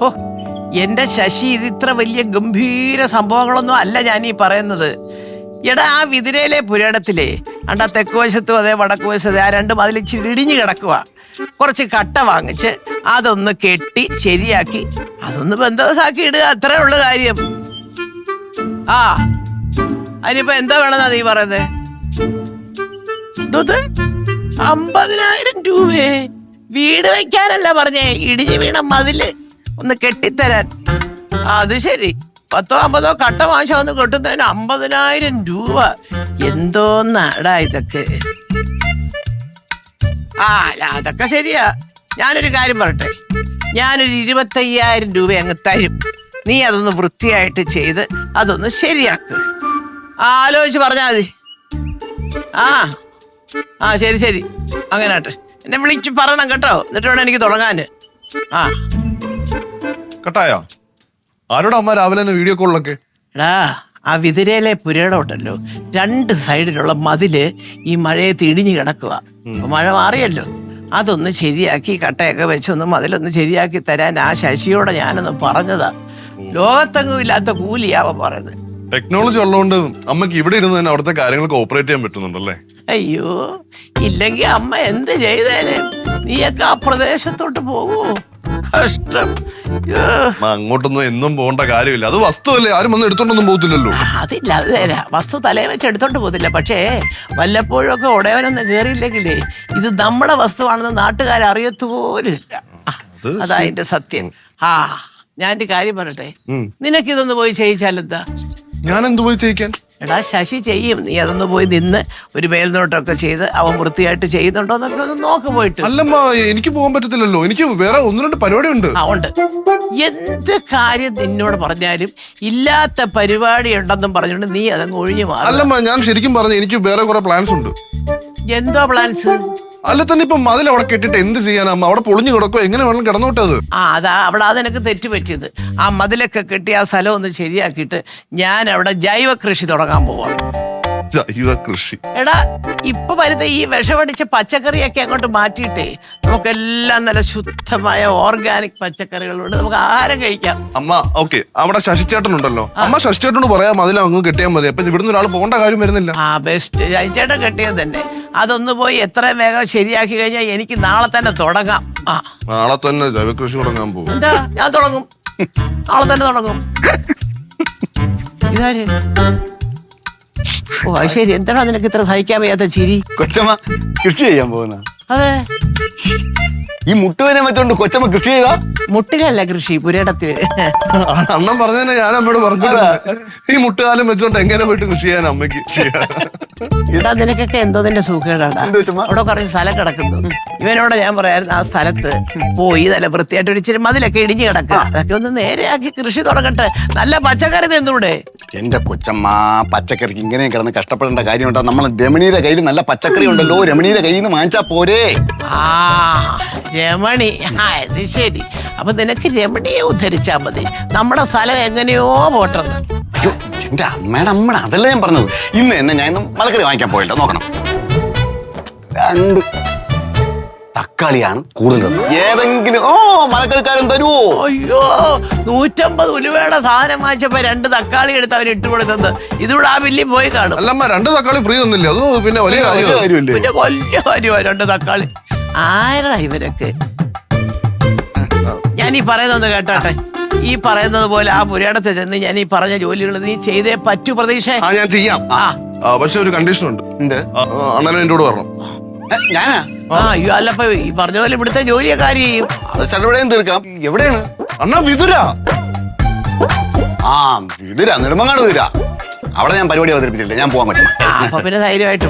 ഓ എന്റെ ശശി, ഇത് ഇത്ര വലിയ ഗംഭീര സംഭവങ്ങളൊന്നും അല്ല ഞാൻ ഈ പറയുന്നത്. എടാ, ആ വിതിരയിലെ പുരാടത്തിലെ അണ്ട തെക്കുവശത്തും അതേ വടക്കുവശത്തും ആ രണ്ട് മതിലിച്ചിരി ഇടിഞ്ഞു കിടക്കുക. കുറച്ച് കട്ട വാങ്ങിച്ച് അതൊന്ന് കെട്ടി ശരിയാക്കി അതൊന്ന് ബന്ധവസാക്കി ഇടുക, അത്രേ ഉള്ളു കാര്യം. ആ അതിനിപ്പോ എന്താ വേണമെന്നാ നീ പറയുന്നത്? 50,000 രൂപയെ വീട് വെക്കാനല്ല പറഞ്ഞേ, ഇടിഞ്ഞു വീണ മതില് ഒന്ന് കെട്ടിത്തരാൻ. അത് ശരി, 10-50 കട്ട മാശം ഒന്ന് കെട്ടുന്നതിന് 50,000 രൂപ. എന്തോന്നാടാ ഇതൊക്കെ? അല്ല അതൊക്കെ ശരിയാ. ഞാനൊരു കാര്യം പറയട്ടെ, ഞാനൊരു 25,000 രൂപ അങ്ങ് തരും. നീ അതൊന്ന് വൃത്തിയായിട്ട് ചെയ്ത് അതൊന്ന് ശരിയാക്ക്. ആലോചിച്ച് പറഞ്ഞാ മതി. ശരി ശരി, അങ്ങനെ ആട്ടെ. എന്നെ വിളിച്ച് പറയണം കേട്ടോ, എന്നിട്ട് വേണം എനിക്ക് തുടങ്ങാന്. കട്ടായോ? ആരോടാ അമ്മ രാവിലെ വീഡിയോ കോളിലൊക്കെ? എടാ, ആ വിതിരയിലെ പുരയിടം ഉണ്ടല്ലോ, 2 സൈഡിലുള്ള മതില് ഈ മഴയത്ത് ഇടിഞ്ഞു കിടക്കുക. മഴ മാറിയല്ലോ, അതൊന്ന് ശരിയാക്കി കട്ടയൊക്കെ വെച്ചൊന്ന് മതിലൊന്ന് ശരിയാക്കി തരാൻ ആ ശശിയോടെ ഞാനൊന്ന് പറഞ്ഞതാ. ലോകത്തെങ്ങും ഇല്ലാത്ത കൂലിയാവ പറയുന്നത്. ടെക്നോളജി ഉള്ളതുകൊണ്ട് അമ്മക്ക് ഇവിടെ ഇരുന്ന് തന്നെ അവിടുത്തെ കാര്യങ്ങൾക്ക് ഓപ്പറേറ്റ് ചെയ്യാൻ പറ്റുന്നുണ്ടല്ലേ? അയ്യോ, ഇല്ലെങ്കി അമ്മ എന്ത് ചെയ്തേനെ? നീയൊക്കെ ആ പ്രദേശത്തോട്ട് പോകൂ. കഷ്ടം. അങ്ങോട്ടൊന്നും എന്നും പോകേണ്ട കാര്യമില്ല. അത് വസ്തുവല്ലേ, ആരും വന്ന് എടുത്തോണ്ടൊന്നും പോകത്തില്ലല്ലോ. അതില്ല, അത് തരാ. വസ്തു തലയെ വെച്ച് എടുത്തോണ്ട് പോകത്തില്ല. പക്ഷേ വല്ലപ്പോഴും ഒക്കെ ഉടയവനൊന്നും കേറിയില്ലെങ്കിലേ ഇത് നമ്മുടെ വസ്തുവാണെന്ന് നാട്ടുകാർ അറിയത്തുപോലുമില്ല. അതാ അതിന്റെ സത്യം. ഞാൻ ഒരു കാര്യം പറയട്ടെ, നിനക്കിതൊന്ന് പോയി ചെയ്യിച്ചാലെന്താ? ഞാൻ എന്ത് പോയി ചെയ്യിക്കാൻ? എടാ, ശശി ചെയ്യും. നീ അതൊന്ന് പോയി നിന്ന് ഒരു മേൽനോട്ടൊക്കെ ചെയ്ത് അവൻ വൃത്തിയായിട്ട് ചെയ്യുന്നുണ്ടോ എന്നൊക്കെ ഒന്ന് നോക്ക് പോയിട്ട്. അല്ലമ്മ, എനിക്ക് പോകാൻ പറ്റത്തില്ലല്ലോ. എനിക്ക് വേറെ 1-2 പരിപാടി ഉണ്ട്. ഉണ്ട്. എന്ത് കാര്യം നിന്നോട് പറഞ്ഞാലും ഇല്ലാത്ത പരിപാടി ഉണ്ടെന്നും പറഞ്ഞുകൊണ്ട് നീ അതങ്ങ് ഒഴിഞ്ഞു മാറും. അല്ലമ്മ, ഞാൻ ശരിക്കും പറഞ്ഞു, എനിക്ക് വേറെ കുറെ പ്ലാൻസ് ഉണ്ട്. എന്തോ പ്ലാൻസ്? അല്ല തന്നെ ഇപ്പൊ മതിൽ അവിടെ കെട്ടിട്ട് എന്ത് ചെയ്യാനമ്മ? അവിടെ പൊളിഞ്ഞു കിടക്കോ? എങ്ങനെ വേണം കിടന്നോട്ടെ അത്? അതാ അവിടെ അതെനിക്ക് തെറ്റുപറ്റിയത്. ആ മതിലൊക്കെ കെട്ടി ആ സ്ഥലം ഒന്ന് ശരിയാക്കിയിട്ട് ഞാൻ അവിടെ ജൈവ കൃഷി തുടങ്ങാൻ പോവാം. ജൈവ കൃഷി? എടാ, ഇപ്പൊ വരുന്ന ഈ വിഷമടിച്ച പച്ചക്കറിയൊക്കെ അങ്ങോട്ട് മാറ്റിയിട്ടേ നമുക്കെല്ലാം നല്ല ശുദ്ധമായ ഓർഗാനിക് പച്ചക്കറികളുണ്ട്, നമുക്ക് ആഹാരം കഴിക്കാം. അമ്മ ഓക്കെ, അവിടെ ശശിച്ചേട്ടൻ ഉണ്ടല്ലോ. അമ്മ ശശിച്ചേട്ടനോട് പറയാം മതിൽ അങ്ങ് കെട്ടിയാൽ മതി. അപ്പൊ ഇവിടുന്ന് ഒരാൾ പോകേണ്ട കാര്യം വരുന്നില്ല. ബെസ്റ്റ്. ശശിച്ചേട്ടൻ കെട്ടിയത് തന്നെ. അതൊന്ന് പോയി എത്രയും വേഗം ശരിയാക്കി കഴിഞ്ഞാൽ എനിക്ക് നാളെ തന്നെ തുടങ്ങാം. നാളെ തന്നെ ജൈവ കൃഷി തുടങ്ങാൻ പോകും. എന്താ, ഞാൻ തുടങ്ങും. നാളെ തന്നെ തുടങ്ങും. ഇതാര്? ഓ ശരി. എന്താണോ നിനക്ക് ഇത്ര സഹിക്കാൻ വയ്യാത്ത ചിരി? കൊച്ചമ്മ കൃഷി ചെയ്യാൻ പോകുന്ന? അതെ. ഈ മുട്ടുവേനെ വെച്ചോണ്ട് കൊച്ചമ്മ കൃഷി ചെയ്താ? മുട്ടിലല്ല കൃഷി, പുരയിടത്തില്. അണ്ണൻ പറഞ്ഞതന്നെ ഞാൻ അമ്മയോട് പറഞ്ഞു. ഈ മുട്ടുകാലം വെച്ചോണ്ട് എങ്ങനെ പോയിട്ട് കൃഷി ചെയ്യാൻ അമ്മയ്ക്ക്? എടാ, നിനക്കൊക്കെ എന്തോ നിന്റെ സുഖേടാ. അവിടെ കുറച്ച് സ്ഥലം കിടക്കുന്നു. ഇവനോട് ഞാൻ പറയായിരുന്നു ആ സ്ഥലത്ത് പോയി നല്ല വൃത്തിയായിട്ട് ഇച്ചിരി മതിലൊക്കെ ഇടിഞ്ഞു കിടക്കുക, അതൊക്കെ ഒന്ന് നേരെയാക്കി കൃഷി തുടങ്ങട്ടെ. നല്ല പച്ചക്കറി തിന്നൂടെ? എന്റെ കൊച്ചമ്മ, പച്ചക്കറിക്ക് ഇങ്ങനെ കിടന്ന് കഷ്ടപ്പെടേണ്ട കാര്യമുണ്ടോ? നമ്മൾ രമണിയുടെ കയ്യിൽ നല്ല പച്ചക്കറി ഉണ്ടല്ലോ, രമണിയുടെ കയ്യിൽ നിന്ന് വാങ്ങിച്ചാ പോരെ? രമണി? അത് ശരി. അപ്പൊ നിനക്ക് രമണിയെ ഉദ്ധരിച്ചാ മതി. നമ്മുടെ സ്ഥലം എങ്ങനെയോ പോട്ടെന്ന്. എന്റെ അമ്മയുടെ അമ്മ, അതല്ല ഞാൻ പറഞ്ഞത്. ഇന്ന് തന്നെ ഞാൻ മലക്കറി വാങ്ങിക്കാൻ പോയല്ലോ, നോക്കണം. 2 തക്കാളിയാണ് കൂടുതൽ. ഏതെങ്കിലും മലക്കറിക്കാരൻ തരുവോ? അയ്യോ, 150 ഉലുവയുടെ സാധനം വാങ്ങിച്ചപ്പോ 2 തക്കാളി എടുത്ത് അവന് ഇട്ട് കൊടുത്തത്. ഇതിവിടെ ആ ബില്ലിൽ പോയി കാണും. അല്ലമ്മ, 2 തക്കാളി ഫ്രീ ഒന്നില്ല. അത് പിന്നെ വലിയ കാര്യമല്ലേ? പിന്നെ വലിയ കാര്യമാണ് 2 തക്കാളി. ആരാ ഇവരൊക്കെ? ഞാൻ ഈ പറയുന്നത് കേട്ടോട്ടെ. ഈ പറയുന്നത് പോലെ ആ പുരയിടത്തിൽ ചെന്ന് ഞാൻ ഈ പറഞ്ഞ ജോലികൾ നീ ചെയ്തേ പറ്റൂ. പ്രതീക്ഷ ഞാൻ ചെയ്യാം. പക്ഷെ ഒരു കണ്ടീഷൻ ഉണ്ട്. അണ്ണനെ എന്റെ കൂടെ വരണം. ഞാനാ? അയ്യോ, അല്ലപ്പോ ഈ പറഞ്ഞ പോലെ ഇവിടുത്തെ ജോലിയെ കാര്യം ചെയ്യും. അത് ചെലവിടെയും തീർക്കാം. എവിടെയാണ് അണ്ണാ? വിതുര. വിതുര, നെടുമങ്ങാട് വിതുര. അവിടെ ഞാൻ പരിപാടി അവതരിപ്പിച്ചില്ല. ഞാൻ പോകാൻ പറ്റും. അപ്പൊ പിന്നെ ധൈര്യമായിട്ട്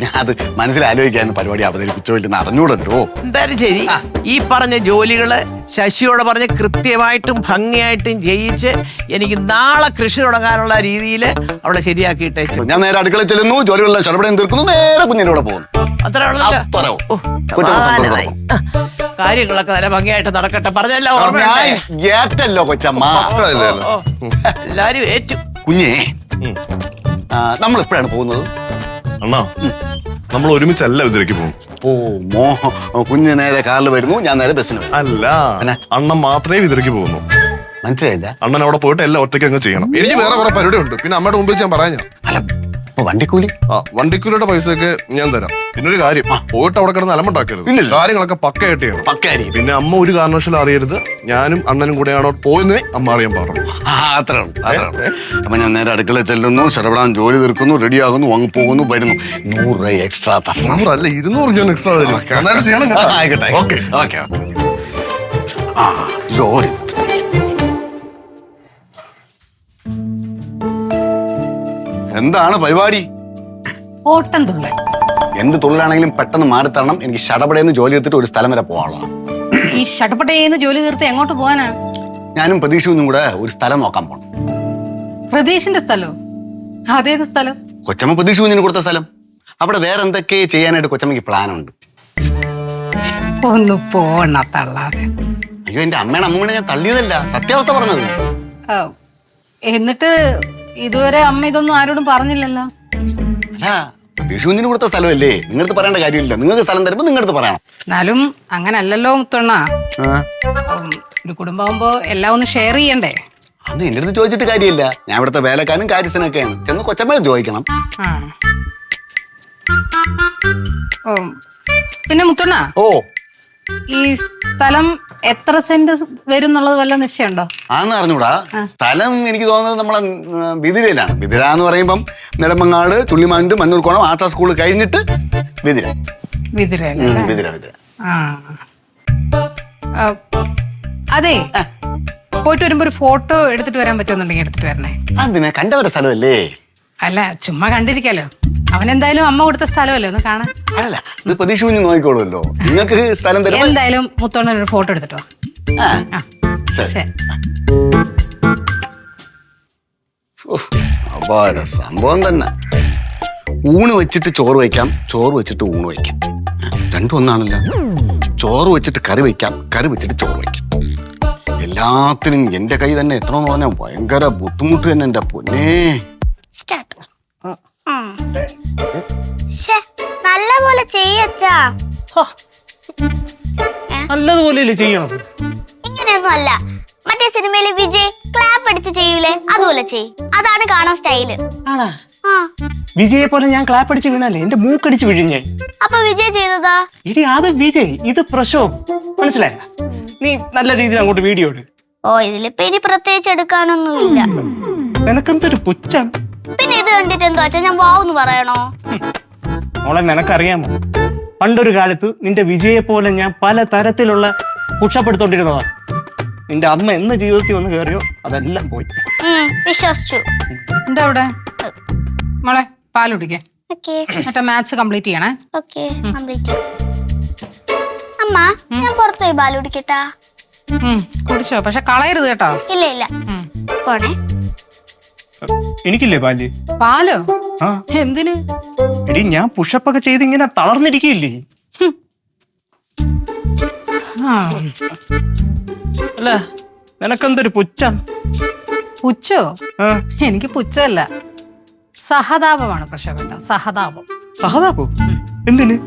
ഞാൻ അത് മനസ്സിലാലോചിക്കാന്ന് പരിപാടി അവതരിപ്പിച്ചോ ഇല്ലെന്ന് അറിഞ്ഞൂടല്ലോ. എന്തായാലും ശരി, ഈ പറഞ്ഞ ജോലികള് ശശിയോട് പറഞ്ഞ് കൃത്യമായിട്ടും ഭംഗിയായിട്ടും ചെയ്യിച്ച് എനിക്ക് നാളെ കൃഷി തുടങ്ങാനുള്ള രീതിയിൽ അവിടെ ശരിയാക്കിയിട്ടേ. ഞാൻ നേരെ അടുക്കള ചെല്ലുന്നു, ജോലികളെല്ലാം ചെറുപടയും തീർക്കുന്നു, നേരെ കുഞ്ഞിന്റെ കൂടെ പോകുന്നു. അത്രേ ഉള്ളൂ. കാര്യങ്ങളൊക്കെ നല്ല ഭംഗിയായിട്ട് നടക്കട്ടെ. പറഞ്ഞല്ലോ, ഏറ്റല്ലോ കൊച്ചമ്മ. എല്ലാരും ഏറ്റു. കുഞ്ഞേ, നമ്മൾ എപ്പോഴാണ് പോകുന്നത്? അണ്ണാ, നമ്മൾ ഒരുമിച്ചല്ല വിതുരയ്ക്ക് പോകും. ഓ കുഞ്ഞ് നേരെ കാറിൽ വരുന്നു, ഞാൻ നേരെ ബസ്സിന് വരും. അല്ല, അണ്ണൻ മാത്രമേ വിതുരയ്ക്ക് പോകുന്നു. മനസ്സിലായില്ല? അണ്ണൻ അവിടെ പോയിട്ട് എല്ലാം ഒറ്റയ്ക്ക് അങ്ങ് ചെയ്യണം. എനിക്ക് വേറെ കുറെ പരിപാടി ഉണ്ട്. പിന്നെ അമ്മയുടെ മുമ്പ് ഞാൻ പറയാം. അല്ല, വണ്ടിക്കൂലി? വണ്ടിക്കൂലിയുടെ പൈസയൊക്കെ ഞാൻ തരാം. പിന്നെ ഒരു കാര്യം, പോയിട്ട് അവിടെ കിടന്ന് അലമുണ്ടാക്കരുത്. കാര്യങ്ങളൊക്കെ പക്കയായിട്ട് ചെയ്യണം. പക്കയായിരിക്കും. പിന്നെ അമ്മ ഒരു കാരണവശാലും അറിയരുത് ഞാനും അണ്ണനും കൂടെയാണോ പോയെന്നേ അമ്മ അറിയാൻ പാടുള്ളൂ. അത്രേ ഉള്ളൂ. അപ്പൊ ഞാൻ നേരെ അടുക്കള ചെല്ലുന്നു, ശരവണാൻ ജോലി തീർക്കുന്നു, റെഡിയാകുന്നു, അങ്ങ് പോകുന്നു, വരുന്നു. 100 രൂപ എക്സ്ട്രാ തരണം. 100 അല്ല 200 ഞാൻ എക്സ്ട്രാ തരും. ചെയ്യണം. ആയിക്കോട്ടെ. Okay okay. ആ ജോലി എന്താണ് പരിപാടി? ഓട്ടം തുള്ളൽ. എന്ത് തൊഴിലാണെങ്കിലും പെട്ടെന്ന് മാറിത്തരണം. എനിക്ക് ഷടപടയെന്ന് ജോലി എടുത്തിട്ട് ഒരു സ്ഥലം വരെ പോകാനുള്ളതാണ്. ഈ ഷടപടേന്ന് ജോലി തീർത്ത് എങ്ങോട്ട് പോകാനാ? ഞാനും പ്രതീക്ഷയൊന്നും കൂടെ ഒരു സ്ഥലം നോക്കാൻ പോണം. പ്രതീഷിന്റെ സ്ഥലോ? അതേത് സ്ഥലം? കൊച്ചമ്മ പ്രതീക്ഷ കുഞ്ഞിന് കൊടുത്ത സ്ഥലം. അവിടെ വേറെ എന്തൊക്കെ ചെയ്യാനായിട്ട് കൊച്ചമ്മയ്ക്ക് പ്ലാനുണ്ട്. ഒന്ന് പോണ തള്ളാതെ. അയ്യോ, എന്റെ അമ്മയുടെ അമ്മൂടെ ഞാൻ തള്ളിയതല്ല, സത്യാവസ്ഥ പറഞ്ഞത്. എന്നിട്ട് ഇതുവരെ അമ്മ ഇതൊന്നും ആരോടും പറഞ്ഞില്ലല്ലോ. അല്ല, പ്രതീക്ഷ കുഞ്ഞിന് കൊടുത്ത സ്ഥലമല്ലേ, നിങ്ങളടുത്ത് പറയേണ്ട കാര്യമില്ല. നിങ്ങൾക്ക് സ്ഥലം തരുമ്പോ നിങ്ങളടുത്ത് പറയണം. എന്നാലും അങ്ങനല്ലല്ലോ മുത്തണ്ണ. ഒരു കുടുംബമാകുമ്പോ എല്ലാം ഒന്ന് ഷെയർ ചെയ്യണ്ടേ? അത് എന്റെ അടുത്ത് ചോദിച്ചിട്ട് കാര്യമില്ല. ഞാൻ ഇവിടുത്തെ വേലക്കാരും കാര്യസ്ഥനൊക്കെയാണ്. ചെന്ന് കൊച്ചമ്മ ചോദിക്കണം. പിന്നെ മുത്തണ്ണ, ഓ ഈ സ്ഥലം എത്ര സെന്റ് വരും എന്നുള്ളത് വല്ല നിശ്ചയമുണ്ടോ? ആന്ന് അറിഞ്ഞൂടാ. സ്ഥലം എനിക്ക് തോന്നുന്നത് നമ്മളെ ബിദിരയിലാണ്. ബിദിര എന്ന് പറയുമ്പം നെടുമങ്ങാട്, തുള്ളിമാണ്ട്, മണ്ണൂർക്കോണം, ആർട്ടാ സ്കൂൾ കഴിഞ്ഞിട്ട് ബിദിര. ബിദിര. അതെ, പോയിട്ട് വരുമ്പോ ഒരു ഫോട്ടോ എടുത്തിട്ട് വരാൻ പറ്റുമെന്നുണ്ടെങ്കിൽ എടുത്തിട്ട് വരണേ. അതിനെ കണ്ടവരുടെ സ്ഥലമല്ലേ? അല്ല, ചുമ്മാ കണ്ടിരിക്കാലോ. അവനെന്തായാലും അമ്മ കൊടുത്ത സ്ഥലമല്ലേ, ഒന്ന് കാണാൻ. അല്ല, ഇത് പ്രതീക്ഷ കുഞ്ഞ് നോക്കിക്കോളുമല്ലോ. നിങ്ങൾക്ക് സ്ഥലം തരും. എന്തായാലും മുത്തോണ്ണൻ ഒരു ഫോട്ടോ എടുത്തിട്ടോ. അപാര സംഭവം തന്നെ. ഊണ് വെച്ചിട്ട് ചോറ് വയ്ക്കാം, ചോറ് വെച്ചിട്ട് ഊണ് വയ്ക്കാം. രണ്ടും ഒന്നാണല്ല. ചോറ് വെച്ചിട്ട് കറി വയ്ക്കാം, കറി വെച്ചിട്ട് ചോറ് വയ്ക്കാം. എല്ലാത്തിനും എന്റെ കൈ തന്നെ എത്രയെന്ന് പറഞ്ഞാൽ ഭയങ്കര ബുദ്ധിമുട്ട് തന്നെ. എന്റെ പൊന്നേ. നല്ലപോലെ ചെയ്യച്ചാ. നല്ലതുപോലെ ചെയ്യണം. ഇങ്ങനെയൊന്നും അല്ല. മറ്റേ സിനിമയില് വിജയ് ക്ലാപ്പ് അടിച്ച് ചെയ്യൂലേ, അതുപോലെ ചെയ്. അതാണ് കാണാൻ സ്റ്റൈല്. വിജയെ പോലെ ഞാൻ ക്ലാപ്പ് അടിച്ച് വീണല്ലേ, എന്റെ മൂക്കടിച്ച് വീഴിഞ്ഞേ. അപ്പൊ വിജയ് ചെയ്തതാ? ഇടി അത് വിജയ്, ഇത് പ്രശോഭ്. മനസ്സിലായ? നീ നല്ല രീതിയിൽ അങ്ങോട്ട് വീഡിയോ ഇട്. ഓ, ഇതിലിപ്പോ ഇനി പ്രത്യേകിച്ച് എടുക്കാനൊന്നുമില്ല. നിനക്കെന്തൊരു പുച്ഛം. പിന്നെ ഇത് കണ്ടിട്ട് എന്തോ അച്ഛാ ഞാൻ വാവെന്ന് പറയണോ? മോളെ, നിനക്കറിയാമോ, പണ്ടൊരു കാലത്ത് നിന്റെ വിജയെ പോലെ ഞാൻ പല തരത്തിലുള്ള പുഷപ്പെടുത്തോണ്ടിരുന്നതാണ്. നിന്റെ അമ്മ എന്ന് ജീവിതത്തിൽ വന്ന് കയറിയോ അതെല്ലാം പോയി. വിശ്വസിച്ചു. എന്താ അവിടെ മോളെ? പാൽ കുടിക്കേ. മറ്റേ മാത്സ് കംപ്ലീറ്റ് ചെയ്യണേ. അമ്മ, ഞാൻ പുറത്തുപോയി പാൽ കുടിക്കട്ടാ? കുടിച്ചോ, പക്ഷെ കളയരുത് കേട്ടോ. ഇല്ല ഇല്ല, പോണേ. എനിക്കില്ലേ പാല്? പാലോ? എന്തിന്? എടി, ഞാൻ പുഷപ്പൊക്കെ ചെയ്ത് ഇങ്ങനെ തളർന്നിരിക്കില്ലേ. അല്ല, നിനക്കെന്തൊരു പുച്ഛം? പുച്ഛോ? എനിക്ക് പുച്ഛമല്ല, സഹതാപമാണ് പ്രശോഭേട്ട. സഹതാപം. സഹതാപോ? എന്തിന്?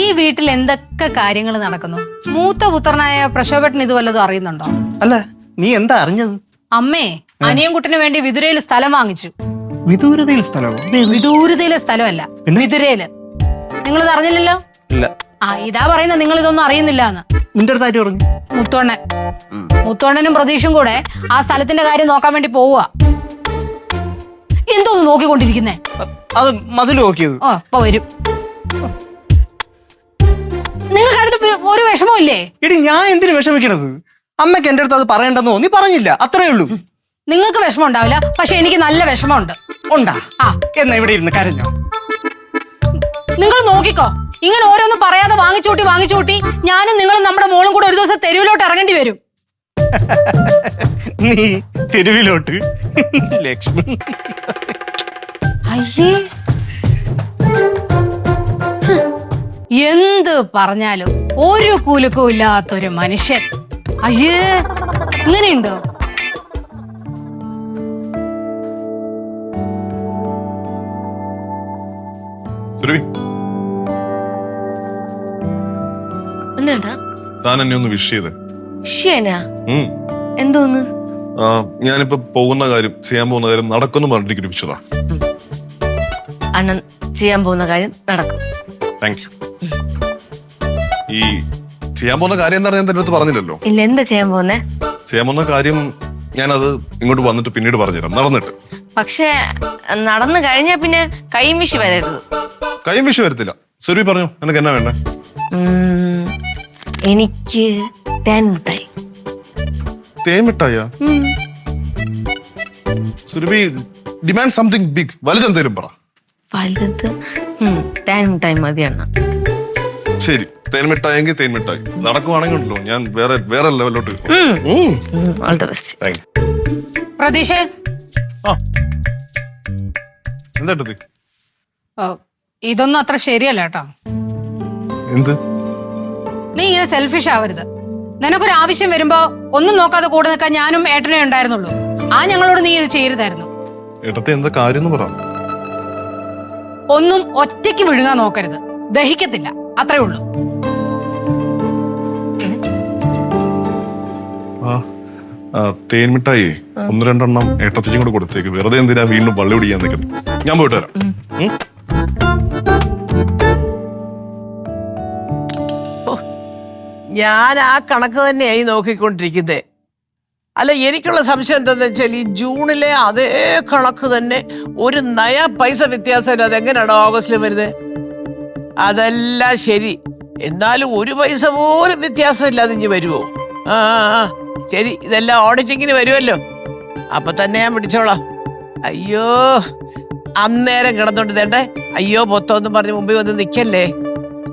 ഈ വീട്ടിൽ എന്തൊക്കെ കാര്യങ്ങൾ നടക്കുന്നു, മൂത്ത പുത്രനായ പ്രശോഭേട്ടൻ ഇത് വല്ലതും അറിയുന്നുണ്ടോ? അല്ല, നീ എന്താ അറിഞ്ഞത്? അമ്മേ അനിയൻകുട്ടിന് വേണ്ടി വിതുരയിൽ സ്ഥലം വാങ്ങിച്ചു. വിദൂരതയിൽ സ്ഥലമോ? വിദൂരതയിലെ സ്ഥലമല്ല, വിതുരയില്. നിങ്ങളിത് അറിഞ്ഞില്ലല്ലോ? ഇല്ല. ഇതാ പറയുന്ന നിങ്ങൾ ഇതൊന്നും അറിയുന്നില്ല എന്ന്. നിന്റെ അടുത്ത് ആര് പറഞ്ഞു? മുത്തോണ്ണനും പ്രതീക്ഷും കൂടെ ആ സ്ഥലത്തിന്റെ കാര്യം നോക്കാൻ വേണ്ടി പോവുക. എന്തോന്ന് നോക്കിക്കൊണ്ടിരിക്കുന്നേ? അത് മസിൽ നോക്കിയത്. ഓ, ഇപ്പൊ വരും. നിങ്ങൾക്ക് അതിന് ഒരു വിഷമമില്ലേ? എടി, ഞാൻ എന്തിനു വിഷമിക്കണത്? അമ്മയ്ക്ക് എന്റെ അടുത്ത് അത് പറയണ്ടെന്നോ നീ പറഞ്ഞില്ല, അത്രേ ഉള്ളൂ. നിങ്ങൾക്ക് വിഷമം ഉണ്ടാവില്ല, പക്ഷെ എനിക്ക് നല്ല വിഷമമുണ്ട്. ഉണ്ടാ? എന്നാ ഇവിടെ ഇരുന്ന് കരഞ്ഞോ? നിങ്ങൾ നോക്കിക്കോ, ഇങ്ങനെ ഓരോന്നും പറയാതെ വാങ്ങിച്ചൂട്ടി ഞാനും നിങ്ങളും നമ്മുടെ മോളും കൂടെ ഒരു ദിവസം തെരുവിലോട്ട് ഇറങ്ങേണ്ടി വരും. നീ തെരുവിലോട്ട്? ലക്ഷ്മി, അയ്യേ, എന്ത് പറഞ്ഞാലും ഒരു കുലുക്കും ഇല്ലാത്തൊരു മനുഷ്യൻ. അയ്യേ, ഇങ്ങനെയുണ്ടോ? സുരഭി, എന്നാടാ താൻ എന്നെ ഒന്ന് വിഷ് ചെയ്തേ. ഷേനാ ഉം. എന്തോന്ന്? ഞാനിപ്പോ ചെയ്യാൻ പോകുന്ന കാര്യം നടക്കുന്നു പറഞ്ഞിട്ട് വിഷയതാ. അണ്ണൻ ചെയ്യാൻ പോകുന്ന കാര്യം നടക്കും. Thank you. ഈ ചെയ്യാൻ പോകുന്ന കാര്യം എന്താണ് ഞാൻ തന്റെ അടുത്ത് പറഞ്ഞില്ലല്ലോ. ഇല്ല, എന്താ ചെയ്യാൻ പോകുന്നേ? ചെയ്യാൻ പോകുന്ന കാര്യം ഞാനത് ഇങ്ങോട്ട് വന്നിട്ട് പിന്നീട് പറഞ്ഞുതരാം നടന്നിട്ട്. പക്ഷെ നടന്നു കഴിഞ്ഞാ പിന്നെ കൈയും വിഷി വരരുത്. കൈയും വിഷു വരത്തില്ല. സുരഭി പറഞ്ഞു, നിനക്ക് എന്നാ വേണ്ടേ? എനിക്ക് തേൻ മിഠായി. തേൻ മിഠായിയാ? Surabhi demand something big. വലുതെന്തേലും പറ. വലുത് തേൻ മിഠായി മതി അണ്ണ. ശരി, തേൻ മിഠായെങ്കിൽ തേൻ മിഠായി. നടക്കുവാണെങ്കിൽ ഉണ്ടല്ലോ ഞാൻ വേറെ ലെവലിലോട്ട്. All the best. Thank you. പ്രതീക്ഷേ, എന്താ ഇതൊന്നും അത്ര ശരിയല്ല കേട്ടോ. എന്ത്? നീ ഇങ്ങനെ സെൽഫിഷ് ആവരുത്. നിനക്കൊരു ആവശ്യം വരുമ്പോ ഒന്നും നോക്കാതെ കൂടെ നിൽക്കാൻ ഞാനും ഏട്ടനെ ഉണ്ടായിരുന്നുള്ളൂ. ഞങ്ങളോട് നീ ഇത് ചെയ്യരുതായിരുന്നു. ഏട്ടത്തെ എന്താ കാര്യം പറ. ഒന്നും ഒറ്റയ്ക്ക് വിഴുങ്ങാൻ നോക്കരുത്, ദഹിക്കത്തില്ല, അത്രേ ഉള്ളൂ. തേൻ മിഠായി 1-2 ഏട്ടത്തേക്കും കൂടെ കൊടുത്തേക്ക്. വെറുതെ എന്തിനാ വീണ്ടും വള്ളി പിടിക്കാൻ നിൽക്കുന്നത്? ഞാൻ പോയിട്ട് വരാം. ഞാൻ ആ കണക്ക് തന്നെയായി നോക്കിക്കൊണ്ടിരിക്കുന്നത്. അല്ല, എനിക്കുള്ള സംശയം എന്താന്ന് വെച്ചാൽ ഈ ജൂണിലെ അതേ കണക്ക് തന്നെ ഒരു നയ പൈസ വ്യത്യാസമില്ല. അതെങ്ങനെയാണ് ഓഗസ്റ്റിൽ വരുന്നത്? അതെല്ലാം ശരി, എന്നാലും ഒരു പൈസ പോലും വ്യത്യാസമില്ലാതെ ഇനി വരുമോ? ശരി, ഇതെല്ലാം ഓഡിറ്റിങ്ങിന് വരുമല്ലോ, അപ്പൊ തന്നെ ഞാൻ പിടിച്ചോളാം. അയ്യോ, അന്നേരം കിടന്നോണ്ട് തേണ്ടേ അയ്യോ പൊത്തോന്നും പറഞ്ഞ് മുമ്പിൽ വന്ന് നിക്കല്ലേ.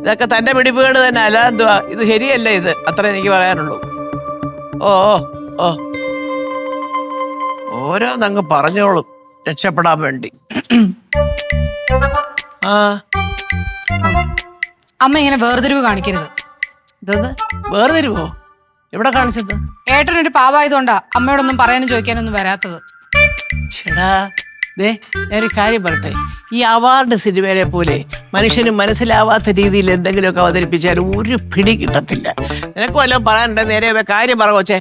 ഇതൊക്കെ തന്റെ പിടിപ്പുകേട് തന്നെ, അല്ല എന്തുവാ ഇത് ശരിയല്ലേ ഇത്? അത്ര എനിക്ക് പറയാനുള്ളൂ. ഓ ഓ ഓരോന്നങ്ങ് പറഞ്ഞോളും രക്ഷപ്പെടാൻ വേണ്ടി. അമ്മ ഇങ്ങനെ വേർതിരിവ് കാണിക്കരുത്. ഇതെന്ന് വേർതിരിവോ? എവിടെ കാണിച്ചത്? ഏട്ടനൊരു പാവായതുകൊണ്ടാ അമ്മയോടൊന്നും പറയാനും ചോദിക്കാനൊന്നും വരാത്തത്. ചേടാ, ദേ ഞാനൊരു കാര്യം പറയട്ടെ. ഈ അവാർഡ് സിനിമയെ പോലെ മനുഷ്യന് മനസ്സിലാവാത്ത രീതിയിൽ എന്തെങ്കിലുമൊക്കെ അവതരിപ്പിച്ചാൽ ഒരു പിടി കിട്ടത്തില്ല. നിനക്ക് വല്ലതും പറയാനുണ്ടോ? നേരെ കാര്യം പറ കൊച്ചേ.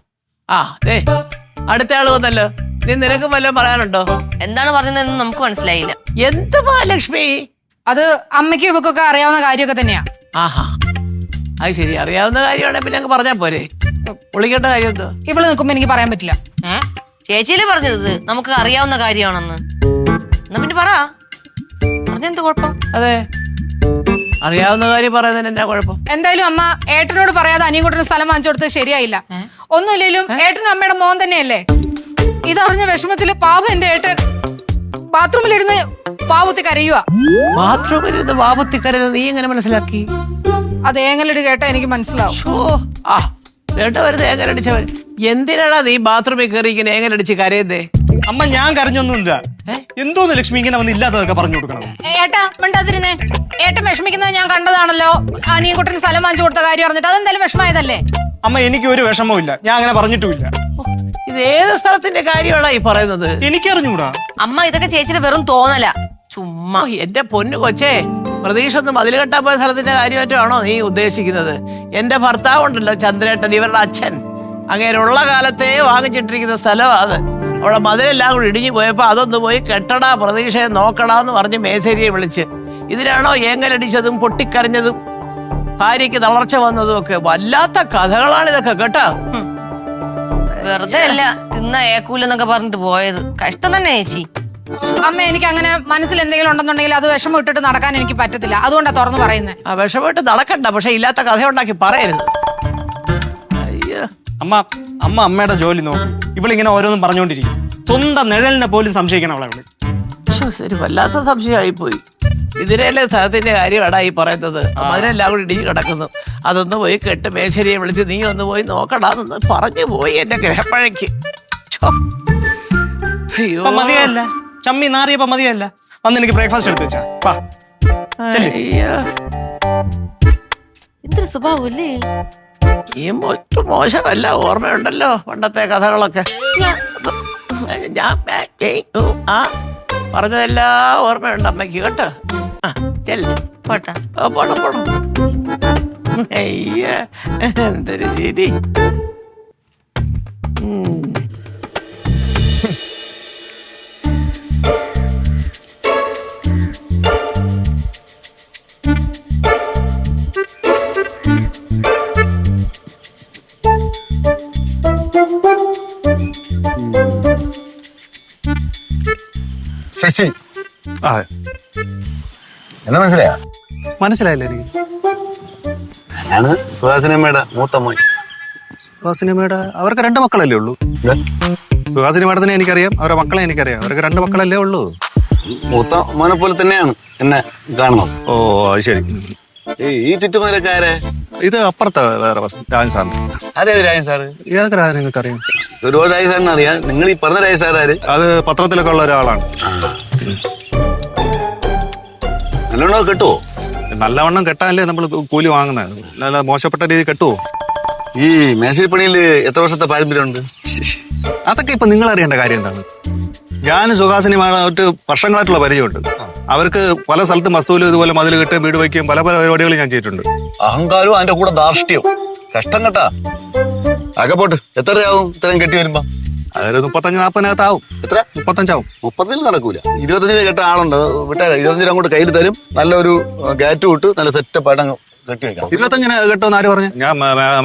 ദേ അടുത്ത ആള് വന്നല്ലോ. നീ നിനക്ക് വല്ലതും പറയാനുണ്ടോ? എന്താണ് പറഞ്ഞതെന്ന് നമുക്ക് മനസ്സിലായില്ല. എന്ത് ലക്ഷ്മി? അത് അമ്മയ്ക്കും ഇവക്കൊക്കെ അറിയാവുന്ന കാര്യമൊക്കെ തന്നെയാ. ആഹാ, അത് ശരി, അറിയാവുന്ന കാര്യമാണെങ്കിൽ പിന്നെ അങ്ങ് പറഞ്ഞാ പോരെ. വിളിക്കേണ്ട കാര്യം എന്തോ? ഇവള് നിൽക്കുമ്പോ എനിക്ക് പറയാൻ പറ്റില്ല. ചേച്ചിയില് പറഞ്ഞത് നമുക്ക് അറിയാവുന്ന കാര്യമാണെന്ന്. എന്നാ പിന്നെ പറ, പറഞ്ഞെന്ത് കുഴപ്പം? അതെ, അറിയാവുന്ന കാര്യം പറയുന്നതിന് എന്നാ കുഴപ്പം? എന്തായാലും അമ്മ ഏട്ടനോട് പറയാതെ അനിയൻകുട്ടന് സ്ഥലം വാങ്ങിച്ചു കൊടുത്തത് ശരിയായില്ല. ഒന്നുമില്ലേലും ഏട്ടനും അമ്മയുടെ മോൻ തന്നെയല്ലേ. ഇതറിഞ്ഞ വിഷമത്തില് പാവം എന്റെ ഏട്ടൻ ബാത്റൂമിലിരുന്ന് പാവത്തി കരയുക. ബാത്റൂമിലിരുന്ന് പാവത്തി കരയുന്നത് നീ എങ്ങനെ മനസ്സിലാക്കി? അത് ഏങ്ങലടി കേട്ടാ എനിക്ക് മനസ്സിലാവും. വെറുതെ ഏങ്ങലടിച്ചവൻ. എന്തിനാടാ നീ ബാത്റൂമിൽ കയറി ഇങ്ങനെ ഏങ്ങലടിച്ച് കരയുന്നേ? അമ്മ ഞാൻ കരഞ്ഞൊന്നുമില്ല. എന്തോന്ന് ലക്ഷ്മി ഇങ്ങനെ വന്ന് ഇല്ലാത്തതൊക്കെ പറഞ്ഞു കൊടുക്കണം. ഏട്ടാ മിണ്ടാതിരുന്നേ. ഏട്ടൻ വിഷമിക്കുന്നത് ഞാൻ കണ്ടതാണല്ലോ. അനിയൻകുട്ടന് സ്ഥലം വാങ്ങിച്ചു കൊടുത്ത കാര്യം അറിഞ്ഞിട്ട് അതെന്തായാലും വിഷമായതല്ലേ? അമ്മ എനിക്ക് ഒരു വിഷമവും ഇല്ല, ഞാൻ അങ്ങനെ പറഞ്ഞിട്ടുമില്ല. ഇത് ഏത് സ്ഥലത്തിന്റെ കാര്യമാണോ ഈ പറയുന്നത്? എനിക്കറിഞ്ഞൂടാ അമ്മ, ഇതൊക്കെ ചേച്ചിയുടെ വെറും തോന്നല, ചുമ്മാ. എന്റെ പൊന്നു കൊച്ചേ, പ്രതീക്ഷ ഒന്നും മതിൽ കെട്ടാൻ പോയ സ്ഥലത്തിന്റെ കാര്യമായിട്ടാണോ നീ ഉദ്ദേശിക്കുന്നത്? എന്റെ ഭർത്താവ് ഉണ്ടല്ലോ ചന്ദ്രേട്ടൻ, ഇവരുടെ അച്ഛൻ, അങ്ങനെയുള്ള കാലത്തെ വാങ്ങിച്ചിട്ടിരിക്കുന്ന സ്ഥലമാണ് അത്. അവിടെ മതിലെല്ലാം കൂടി ഇടിഞ്ഞു പോയപ്പോ അതൊന്ന് പോയി കെട്ടടാ പ്രതീക്ഷയെ നോക്കടാന്ന് പറഞ്ഞ് മേശേരിയെ വിളിച്ച്. ഇതിനാണോ ഏങ്ങലടിച്ചതും പൊട്ടിക്കരഞ്ഞതും ഭാര്യയ്ക്ക് തളർച്ച വന്നതും ഒക്കെ? വല്ലാത്ത കഥകളാണ് ഇതൊക്കെ കേട്ടോ. വെറുതെ അല്ല തിന്ന ഏക്കൂലെന്നൊക്കെ പറഞ്ഞിട്ട് പോയത്. കഷ്ടം തന്നെ ചേച്ചി. അമ്മ, എനിക്ക് അങ്ങനെ മനസ്സിൽ എന്തെങ്കിലും ഉണ്ടെന്നുണ്ടെങ്കിൽ അത് വിഷമം ഇട്ടിട്ട് നടക്കാൻ എനിക്ക് പറ്റത്തില്ല. അതുകൊണ്ടാ തുറന്നു പറയുന്നത്. വിഷമമായിട്ട് നടക്കണ്ട, പക്ഷെ ഇല്ലാത്ത കഥ ഉണ്ടാക്കി പറയരുത്. അയ്യോ, അമ്മ അമ്മ അമ്മയുടെ ജോലി നോക്കും. ഇവളിങ്ങനെ ഓരോന്നും പറഞ്ഞുകൊണ്ടിരിക്കും. സ്വന്തം നിഴലിനെ പോലും സംശയിക്കണം അവളെ. ഒരു വല്ലാത്ത സംശയമായി പോയി. ഇതിനല്ലേ സ്ഥലത്തിന്റെ കാര്യമാടാ ഈ പറയുന്നത്. അതിനെല്ലാം കൂടി ഇടിഞ്ഞു കിടക്കുന്നു. അതൊന്ന് പോയി കെട്ട് മേശരിയെ വിളിച്ച് നീ ഒന്ന് പോയി നോക്കടാന്നൊന്ന് പറഞ്ഞു പോയി എന്റെ ഗ്രഹപ്പഴയ്ക്ക്. അയ്യോ, മതിയല്ല ചമ്മി നാറിയപ്പോ മതിയല്ല. വന്ന് എനിക്ക് ബ്രേക്ക്ഫാസ്റ്റ് എടുത്ത് വെച്ചാ. എന്തൊരു സ്വഭാവല്ലേ. ഈ ഒട്ടും മോശമല്ല. ഓർമ്മയുണ്ടല്ലോ പണ്ടത്തെ കഥകളൊക്കെ. ഞാൻ പറഞ്ഞതെല്ലാം ഓർമ്മയുണ്ട് അമ്മയ്ക്ക് കേട്ടോ. ചെല്ലേ, പോട്ടെ. പോണം. അയ്യ എന്തൊരു ശരി. ശശി ആ എന്നാ മനസ്സിലായോ? മനസ്സിലായില്ലേ എനിക്ക്? ഞാന് സുഹാസിനിയമ്മയുടെ മൂത്ത മോൻ. സുഹാസിനി മേഡം അവർക്ക് 2 മക്കളല്ലേ ഉള്ളൂ. സുഹാസിനി മേഡത്തിനെ എനിക്കറിയാം, അവരുടെ മക്കളെ എനിക്കറിയാം. അവർക്ക് 2 മക്കളല്ലേ ഉള്ളൂ. മൂത്ത മോനെ പോലെ തന്നെയാണ് എന്നെ കാണുന്നത്. ഓ അത് ശരി. ഈ ചുറ്റുമതിലൊക്കെ ആരെ? ഇത് അപ്പുറത്തെ വേറെ രാജൻ സാറിന്. അതേ രാജൻ സാറ്. ഏതൊക്കെ രാജൻ നിങ്ങൾക്ക് അറിയാം? ഒരുപാട് രാജൻ സാറിന് അറിയാം. നിങ്ങൾ ഈ പറഞ്ഞ രാജൻ സാർ ആര്? അത് പത്രത്തിലൊക്കെ ഉള്ള ഒരാളാണ്. നല്ലോണം കിട്ടുവോ? നല്ലവണ്ണം കെട്ടാനല്ലേ നമ്മൾ കൂലി വാങ്ങുന്നത്. നല്ല മോശപ്പെട്ട രീതി കെട്ടുവോ? ഈ മേശരിപ്പണിയിൽ എത്ര വർഷത്തെ പാരമ്പര്യമുണ്ട്? അതൊക്കെ ഇപ്പൊ നിങ്ങൾ അറിയേണ്ട കാര്യം എന്താണ്? ഞാനും സുഹാസിനിയുമായിട്ട് വർഷങ്ങളായിട്ടുള്ള പരിചയമുണ്ട്. അവർക്ക് പല സ്ഥലത്തും വസ്തുവിലും ഇതുപോലെ മതിൽ കെട്ടുകയും വീട് വയ്ക്കുകയും പല പല പരിപാടികളും ഞാൻ ചെയ്തിട്ടുണ്ട്. അഹങ്കാരവും അതിന്റെ കൂടെ ധാർഷ്ട്യവും കഷ്ടം കേട്ടാ. ആകെ പോട്ട് എത്ര രൂപയാവും ഇത്രയും കെട്ടി വരുമ്പോ? അതൊരു 35-40 ആവും. എത്ര? 35 ആവും. 30 നടക്കൂല. 25 കെട്ട ആളുണ്ട്. വിട്ടേരാ. 25 അങ്ങോട്ട് കയ്യിൽ തരും. നല്ലൊരു ഗാറ്റ് വിട്ട് നല്ല സെറ്റപ്പായിട്ട് അങ്ങ് കെട്ടി വെക്കാം. 25 കെട്ടുമെന്ന് ആര് പറഞ്ഞു? ഞാൻ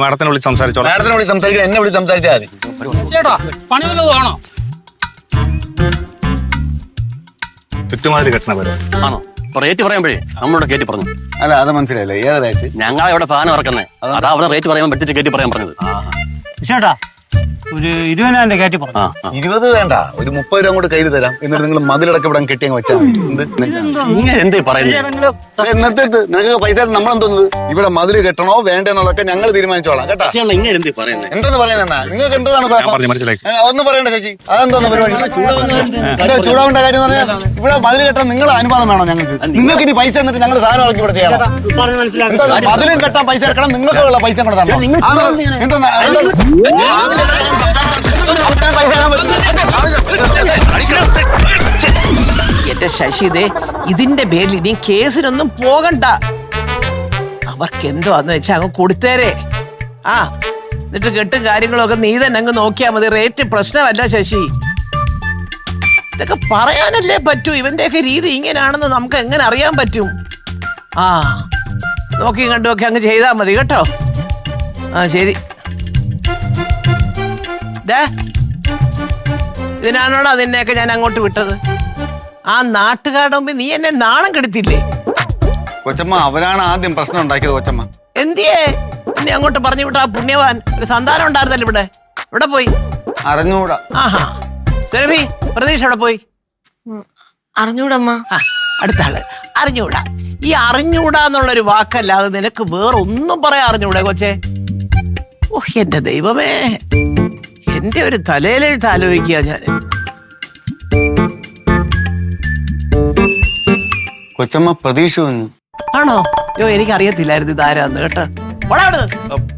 മാഡത്തിനെ വിളിച്ച് സംസാരിച്ചോളാം. നേരത്തിനെ വിളിച്ച് സംസാരിക്കാൻ എന്നെ വിളിച്ച് സംസാരിച്ചാൽ മതി. ചേട്ടാ പണി വല്ലതും ചുറ്റുമാതിരി കെട്ടണ പോലെ ആണോ? റേറ്റ് പറയുമ്പോഴേ നമ്മളോട് കയറ്റി പറഞ്ഞു. അല്ല അത് മനസ്സിലായില്ലേ? ഏതാ റേറ്റ്? ഞങ്ങളെ ഇവിടെ ഫാൻ ഇറക്കുന്നത്. അതാ അവിടെ റേറ്റ് പറയുമ്പോൾ വെട്ടിച്ച് കയറ്റി പറയാൻ പറഞ്ഞത്. ചേട്ടാ ഒരു 20,000 കയറ്റി പറഞ്ഞു. 20 വേണ്ട, ഒരു 30 രൂപ അങ്ങോട്ട് കയ്യിൽ തരാം. എന്നിട്ട് നിങ്ങൾ മതിലടക്കം ഇവിടെ കെട്ടി അങ്ങ് വെച്ചാൽ മതി. എന്തേ പറയുന്നത്? നിർത്തി നിനക്ക് പൈസ നമ്മളെന്തോന്നത്? ഇവിടെ മതില് കെട്ടണോ വേണ്ടെന്നുള്ളതൊക്കെ ഞങ്ങൾ തീരുമാനിച്ചോളാം കേട്ടാ. ഇങ്ങനെ എന്തേ പറയുന്നത്? എന്തെന്ന് പറയുന്ന നിങ്ങൾക്ക് എന്താണ് പറഞ്ഞു മനസ്സിലാക്കി. ഒന്നും പറയണ്ട ചേച്ചി. അതെന്തോന്ന് പരിപാടി? ചൂടാവേണ്ട കാര്യം എന്ന് പറഞ്ഞാൽ ഇവിടെ മതിൽ കെട്ടാൻ നിങ്ങളെ അനുവാദം വേണോ ഞങ്ങൾക്ക്? നിങ്ങൾക്ക് ഇനി പൈസ എന്നിട്ട് ഞങ്ങൾ സാധനം ഇറക്കി ഇവിടെ ചെയ്യാം. മതിലും കെട്ടാൻ പൈസ ഇറക്കണം. നിങ്ങൾക്കുള്ള പൈസ കൂടെ തരണം. എന്താ എന്റെ ശശിതേ, ഇതിന്റെ പേരിൽ ഇനി കേസിനൊന്നും പോകണ്ട. അവർക്ക് എന്തോന്ന് വെച്ചാ അങ്ങ് കൊടുത്തേരെ. ആ എന്നിട്ട് കെട്ടും കാര്യങ്ങളൊക്കെ നീ തന്നെ അങ്ങ് നോക്കിയാ മതി. റേറ്റ് പ്രശ്നമല്ല ശശി. ഇതൊക്കെ പറയാനല്ലേ പറ്റൂ. ഇവന്റെയൊക്കെ രീതി ഇങ്ങനെയാണെന്ന് നമുക്ക് എങ്ങനെ അറിയാൻ പറ്റും? ആ നോക്കി കണ്ടുമൊക്കെ അങ്ങ് ചെയ്താൽ മതി കേട്ടോ. ആ ശരി. ഇതിനാണോടാ നിന്നെയൊക്കെ ഞാൻ അങ്ങോട്ട് വിട്ടത്? ആ നാട്ടുകാരുടെ മുമ്പിൽ നീ എന്നെ നാണം കെടുത്തില്ലേ? കൊച്ചമ്മ അവരാണ് ആദ്യം പ്രശ്നം ഉണ്ടാക്കിയത്. കൊച്ചമ്മ എന്തിയേ എന്നെ അങ്ങോട്ട് പറഞ്ഞു വിട്ട? ആ പുണ്യവാൻ ഒരു സന്താനം ഉണ്ടായിരുന്നല്ലോ ഇവിടെ. ഇവിടെ പോയി അറിഞ്ഞൂടാ. ആഹാ സെൽവി, പ്രതീക്ഷ അവിടെ പോയി. അറിഞ്ഞൂടമ്മ. ആ അടുത്ത ആള് അറിഞ്ഞൂടാ. ഈ അറിഞ്ഞൂടാ എന്നുള്ളൊരു വാക്കല്ലാതെ നിനക്ക് വേറൊന്നും പറയാൻ അറിഞ്ഞൂടെ കൊച്ചേ? ഓ എന്റെ ദൈവമേ, എന്റെ ഒരു തലയിലെഴുത്ത് ആലോചിക്കുക ഞാൻ. കൊച്ചമ്മ പ്രതീക്ഷ ആണോ? അയ്യോ എനിക്ക് അറിയത്തില്ലായിരുന്നു ഇതാരാന്ന് കേട്ടോ.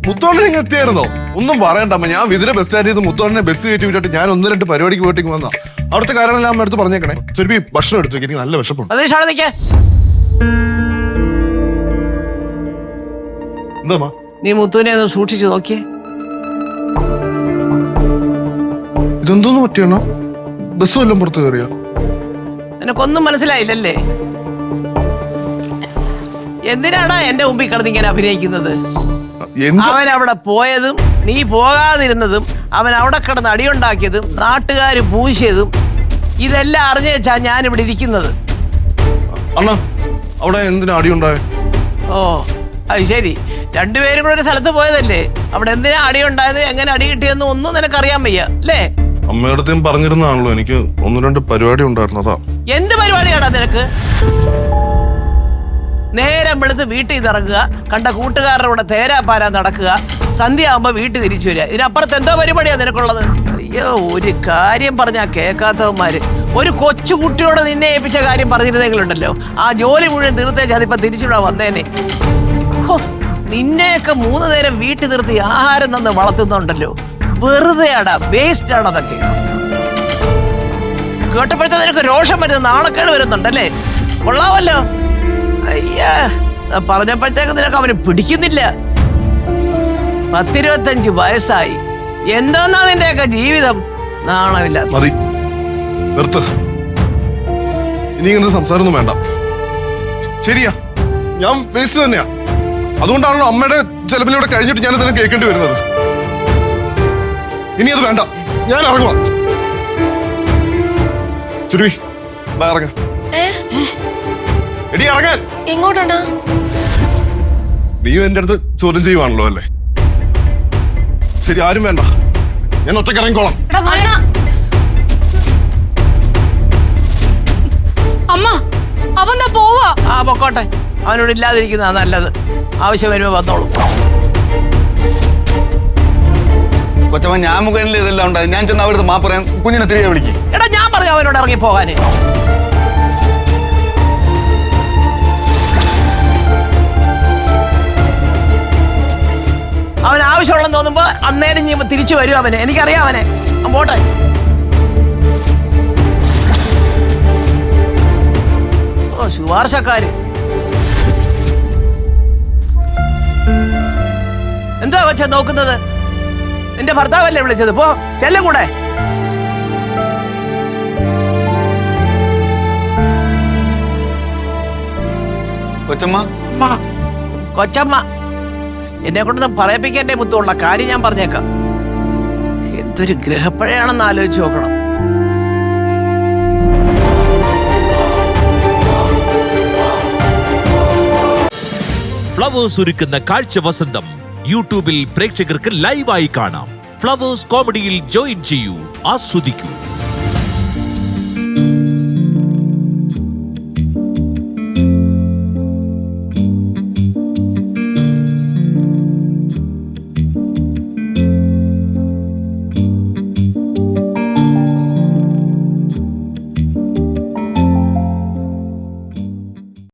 മുത്തോണ്ണൻ ഇങ്ങ് എത്തിയായിരുന്നോ? ഒന്നും പറയണ്ടമ്മ. ഞാൻ വിതിര ബസ് സ്റ്റാൻഡിൽ നിന്ന് മുത്തോണ്ണനെ ബസ് കയറ്റി വിട്ടിട്ട് ഞാൻ 1-2 പരിപാടിക്ക് പോയിട്ടേക്ക് വന്നാ. അവിടുത്തെ കാര്യങ്ങളെല്ലാം അമ്മ എടുത്ത് പറഞ്ഞേക്കണേ. സുരഭി ഭക്ഷണം എടുത്തു. എനിക്ക് നല്ല വിശപ്പുണ്ട്. പ്രതീക്ഷ അവിടെ നിൽക്കേ. എന്താ നീ മുത്തുവിനെ ഒന്ന് സൂക്ഷിച്ചു നോക്കിയേ. ഇതെന്തോന്ന് പറ്റിയാണോ? ബസ് വല്ലതും പുറത്ത് കയറിയോ? നിനക്കൊന്നും മനസ്സിലായില്ലല്ലേ? എന്തിനാടാ എന്റെ മുമ്പിൽ കിടന്ന് ഇങ്ങനെ അഭിനയിക്കുന്നത്? അവൻ അവിടെ പോയതും നീ പോകാതിരുന്നതും അവൻ അവിടെ കിടന്ന് അടിയുണ്ടാക്കിയതും നാട്ടുകാര് പൂശിയതും ഇതെല്ലാം അറിഞ്ഞു വെച്ചാ ഞാൻ ഇവിടെ ഇരിക്കുന്നത്. അണ്ണാ അവിടെ എന്തിനാ അടിയുണ്ടായ? ഓ അത് ശരി. രണ്ടുപേരും കൂടെ ഒരു സ്ഥലത്ത് പോയതല്ലേ? അവിടെ എന്തിനാ അടിയുണ്ടായത്, എങ്ങനെ അടി കിട്ടിയെന്ന് ഒന്നും നിനക്കറിയാൻ വയ്യ അല്ലേ? അമ്മയടുത്തും പറഞ്ഞിരുന്നാണല്ലോ. എനിക്ക് 1-2 പരിപാടി ഉണ്ടായിരുന്നതാ. എന്ത് പരിപാടിയാടാ നിനക്ക്? നേരം വെളുത്ത് വീട്ടിൽ നിന്ന് ഇറങ്ങുക, കണ്ട കൂട്ടുകാരുടെ കൂടെ തേരാപ്പാരാ നടക്കുക, സന്ധ്യയാകുമ്പോ വീട്ടിൽ തിരിച്ചു വരിക. ഇതിനപ്പുറത്ത് എന്തോ പരിപാടിയാ നിനക്കുള്ളത്? അയ്യോ ഒരു കാര്യം പറഞ്ഞാ കേൾക്കാത്തവന്മാര്. ഒരു കൊച്ചുകുട്ടിയോട് നിന്നെ ഏൽപ്പിച്ച കാര്യം പറഞ്ഞിരുന്നെങ്കിലുണ്ടല്ലോ ആ ജോലി മുഴുവൻ തീർത്തേച്ച് അതിപ്പോ തിരിച്ചിവിടെ വന്നേനെ. നിന്നെയൊക്കെ 3 നേരം വീട്ടിൽ നിർത്തി ആഹാരം തന്ന് വളർത്തുന്നുണ്ടല്ലോ. വെറുതെയാടാ, വേസ്റ്റ് ആണ് അതൊക്കെ. കേട്ടപ്പോഴത്തെ നിനക്ക് രോഷം വരുന്ന നാണക്കേട് വരുന്നുണ്ടല്ലേ? കൊള്ളാമല്ലോ. അയ്യാ പറഞ്ഞപ്പോഴത്തേക്ക് നിനക്ക് അവന് പിടിക്കുന്നില്ല. 10-25 വയസ്സായി. എന്തോന്നാ നിന്റെയൊക്കെ ജീവിതം? നാണമില്ല. മതി, നിർത്ത്. ഇനി ഇങ്ങനെ സംസാരമൊന്നും വേണ്ട. ശരിയാ, ഞാൻ വേസ്റ്റ് തന്നെയാ. അതുകൊണ്ടാണല്ലോ അമ്മയുടെ ചെലവിലൂടെ കഴിഞ്ഞിട്ട് ഞാൻ ഇതിനെ കേൾക്കേണ്ടി വരുന്നത്. ഇനി അത് വേണ്ട, ഞാൻ ഇറങ്ങുക. സുരഭി, ഇറങ്ങ. എടി ഇറങ്ങാൻ. എങ്ങോട്ടാണ്? നീ എന്റെ അടുത്ത് ചോദ്യം ചെയ്യുവാണല്ലോ അല്ലേ? ശരി, ആരും വേണ്ട, ഞാൻ ഒറ്റയ്ക്ക് ഇറങ്ങിക്കോളാം. അമ്മ, അവന്താ പോവാ? ആ പൊക്കോട്ടെ, അവനോട് ഇല്ലാതിരിക്കുന്നതാ നല്ലത്. ആവശ്യം വരുമ്പോ വന്നോളൂ. കൊച്ചമ്മ, ഞാൻ മുഖേനല്ലേ ഇതെല്ലാം ഉണ്ടായി. ഞാൻ ചെന്ന് അവരുടെ മാപ്പ് പറയാൻ കുഞ്ഞിനെ തിരികെ വിളിക്കും. എടാ, ഞാൻ പറഞ്ഞു അവനോട് ഇറങ്ങി പോകാന്. അവൻ ആവശ്യമുള്ളെന്ന് തോന്നുമ്പോ അന്നേരം നീ തിരിച്ചു വരും അവന്. എനിക്കറിയാം അവനെ. പോട്ടെ. ഓ, ശുപാർശക്കാര്. എന്താ കൊച്ച നോക്കുന്നത്? നിന്റെ ഭർത്താവല്ലേ വിളിച്ചത്? പോ, ചെല്ലും കൂടെ. കൊച്ചമ്മ, കൊച്ചമ്മ, എന്നെ കൊണ്ടൊന്നും പറയിപ്പിക്കേണ്ട മുത്തുള്ള കാര്യം ഞാൻ പറഞ്ഞേക്കാം. എന്തൊരു ഗ്രഹപ്പഴയാണെന്ന് ആലോചിച്ച് നോക്കണം. ഫ്ലവേഴ്സ് ഒരുക്കുന്ന കാഴ്ച വസന്തം യൂട്യൂബിൽ പ്രേക്ഷകർക്ക് ലൈവായി കാണാം. ഫ്ലവേഴ്സ് കോമഡിയിൽ ജോയിൻ ചെയ്യൂ, ആസ്വദിക്കൂ.